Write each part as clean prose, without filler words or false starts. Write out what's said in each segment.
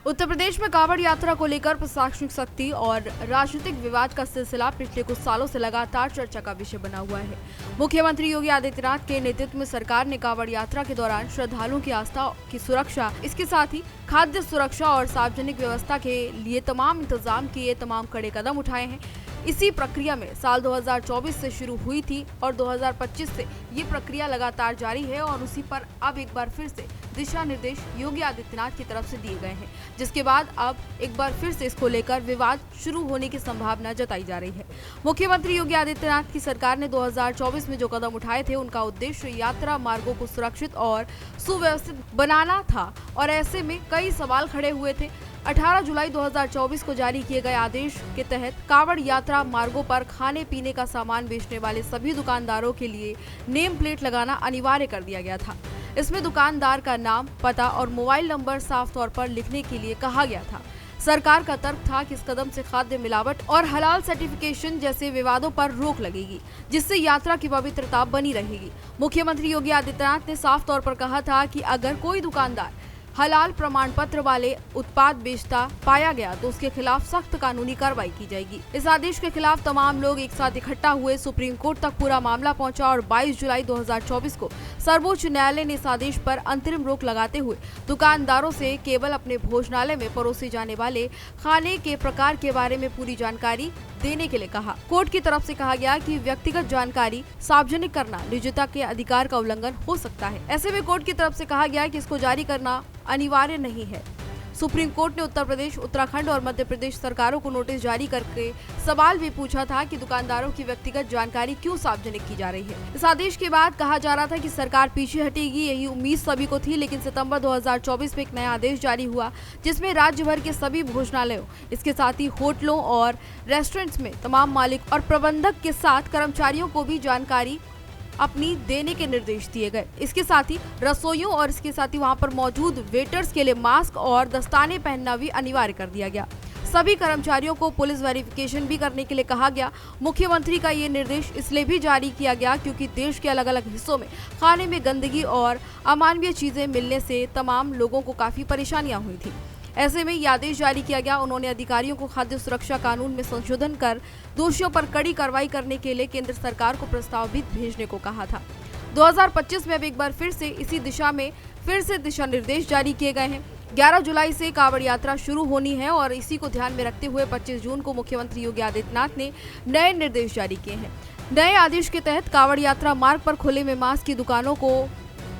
उत्तर प्रदेश में कांवड़ यात्रा को लेकर प्रशासनिक सख्ती और राजनीतिक विवाद का सिलसिला पिछले कुछ सालों से लगातार चर्चा का विषय बना हुआ है। मुख्यमंत्री योगी आदित्यनाथ के नेतृत्व में सरकार ने कांवड़ यात्रा के दौरान श्रद्धालुओं की आस्था की सुरक्षा, इसके साथ ही खाद्य सुरक्षा और सार्वजनिक व्यवस्था के लिए तमाम इंतजाम किए, तमाम कड़े कदम उठाए हैं। इसी प्रक्रिया में साल 2024 से शुरू हुई थी और 2025 से ये प्रक्रिया लगातार जारी है और उसी पर अब एक बार फिर से दिशा निर्देश योगी आदित्यनाथ की तरफ से दिए गए हैं, जिसके बाद अब एक बार फिर से इसको लेकर विवाद शुरू होने की संभावना जताई जा रही है। मुख्यमंत्री योगी आदित्यनाथ की सरकार ने 2024 में जो कदम उठाए थे, उनका उद्देश्य यात्रा मार्गों को सुरक्षित और सुव्यवस्थित बनाना था और ऐसे में कई सवाल खड़े हुए थे। 18 जुलाई 2024 को जारी किए गए आदेश के तहत कांवड़ यात्रा मार्गों पर खाने पीने का सामान बेचने वाले सभी दुकानदारों के लिए नेम प्लेट लगाना अनिवार्य कर दिया गया था। इसमें दुकानदार का नाम, पता और मोबाइल नंबर साफ तौर पर लिखने के लिए कहा गया था। सरकार का तर्क था कि इस कदम से खाद्य मिलावट और हलाल सर्टिफिकेशन जैसे विवादों पर रोक लगेगी, जिससे यात्रा की पवित्रता बनी रहेगी। मुख्यमंत्री योगी आदित्यनाथ ने साफ तौर पर कहा था कि अगर कोई दुकानदार हलाल प्रमाण पत्र वाले उत्पाद बेचता पाया गया तो उसके खिलाफ सख्त कानूनी कार्रवाई की जाएगी। इस आदेश के खिलाफ तमाम लोग एक साथ इकट्ठा हुए। सुप्रीम कोर्ट तक पूरा मामला पहुंचा और 22 जुलाई 2024 को सर्वोच्च न्यायालय ने इस आदेश पर अंतरिम रोक लगाते हुए दुकानदारों से केवल अपने भोजनालय में परोसे जाने वाले खाने के प्रकार के बारे में पूरी जानकारी देने के लिए कहा। कोर्ट की तरफ से कहा गया कि व्यक्तिगत जानकारी सार्वजनिक करना निजता के अधिकार का उल्लंघन हो सकता है। ऐसे में कोर्ट की तरफ से कहा गया कि इसको जारी करना अनिवार्य नहीं है। सुप्रीम कोर्ट ने उत्तर प्रदेश, उत्तराखंड और मध्य प्रदेश सरकारों को नोटिस जारी करके सवाल भी पूछा था कि दुकानदारों की व्यक्तिगत जानकारी क्यों सार्वजनिक की जा रही है। इस आदेश के बाद कहा जा रहा था कि सरकार पीछे हटेगी, यही उम्मीद सभी को थी, लेकिन सितंबर 2024 में एक नया आदेश जारी हुआ जिसमें राज्य भर के सभी भोजनालयों, इसके साथ ही होटलों और रेस्टोरेंट्स में तमाम मालिक और प्रबंधक के साथ कर्मचारियों को भी जानकारी अपनी देने के निर्देश दिए गए। इसके साथ ही रसोइयों और इसके साथ ही वहां पर मौजूद वेटर्स के लिए मास्क और दस्ताने पहनना भी अनिवार्य कर दिया गया। सभी कर्मचारियों को पुलिस वेरिफिकेशन भी करने के लिए कहा गया। मुख्यमंत्री का ये निर्देश इसलिए भी जारी किया गया क्योंकि देश के अलग अलग हिस्सों में खाने में गंदगी और अमानवीय चीजें मिलने से तमाम लोगों को काफी परेशानियां हुई थी। ऐसे में ये आदेश जारी किया गया। उन्होंने अधिकारियों को खाद्य सुरक्षा कानून में संशोधन कर दोषियों पर कड़ी कार्रवाई करने के लिए केंद्र सरकार को प्रस्ताव भी भेजने को कहा था। 2025 में अब एक बार फिर से इसी दिशा में फिर से दिशा निर्देश जारी किए गए हैं। 11 जुलाई से कांवड़ यात्रा शुरू होनी है और इसी को ध्यान में रखते हुए 25 जून को मुख्यमंत्री योगी आदित्यनाथ ने नए निर्देश जारी किए हैं। नए आदेश के तहत कांवड़ यात्रा मार्ग पर खुले में मांस की दुकानों को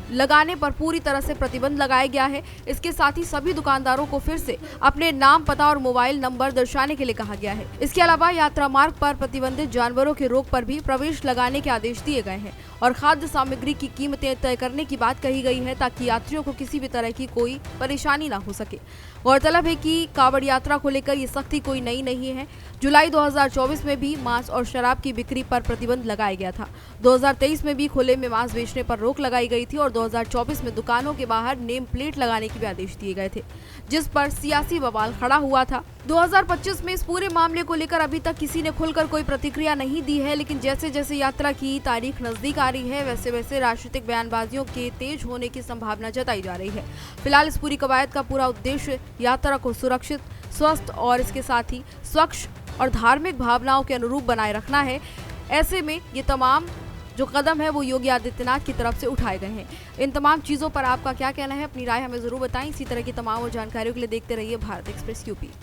लगाने पर पूरी तरह से प्रतिबंध लगाया गया है। इसके साथ ही सभी दुकानदारों को फिर से अपने नाम, पता और मोबाइल नंबर दर्शाने के लिए कहा गया है। इसके अलावा यात्रा मार्ग पर प्रतिबंधित जानवरों के रोक पर भी प्रवेश लगाने के आदेश दिए गए हैं और खाद्य सामग्री की कीमतें तय करने की बात कही गई है ताकि यात्रियों को किसी भी तरह की कोई परेशानी ना हो सके। गौरतलब है कि कांवड़ यात्रा को लेकर ये सख्ती कोई नई नहीं है। जुलाई 2024 में भी मांस और शराब की बिक्री पर प्रतिबंध लगाया गया था। 2023 में भी खुले में मांस बेचने पर रोक लगाई गई थी और 2024 में दुकानों के बाहर नेम प्लेट लगाने के भी आदेश दिए गए थे, जिस पर सियासी बवाल खड़ा हुआ था। 2025 में इस पूरे मामले को लेकर अभी तक किसी ने खुलकर कोई प्रतिक्रिया नहीं दी है, लेकिन जैसे जैसे यात्रा की तारीख नजदीक आ रही है, वैसे वैसे राजनीतिक बयानबाजियों के तेज होने की संभावना जताई जा रही है। फिलहाल इस पूरी कवायद का पूरा उद्देश्य यात्रा को सुरक्षित, स्वस्थ और इसके साथ ही स्वच्छ और धार्मिक भावनाओं के अनुरूप बनाए रखना है। ऐसे में ये तमाम जो कदम है वो योगी आदित्यनाथ की तरफ से उठाए गए हैं। इन तमाम चीज़ों पर आपका क्या कहना है? अपनी राय हमें ज़रूर बताएं। इसी तरह की तमाम और जानकारियों के लिए देखते रहिए भारत एक्सप्रेस यूपी।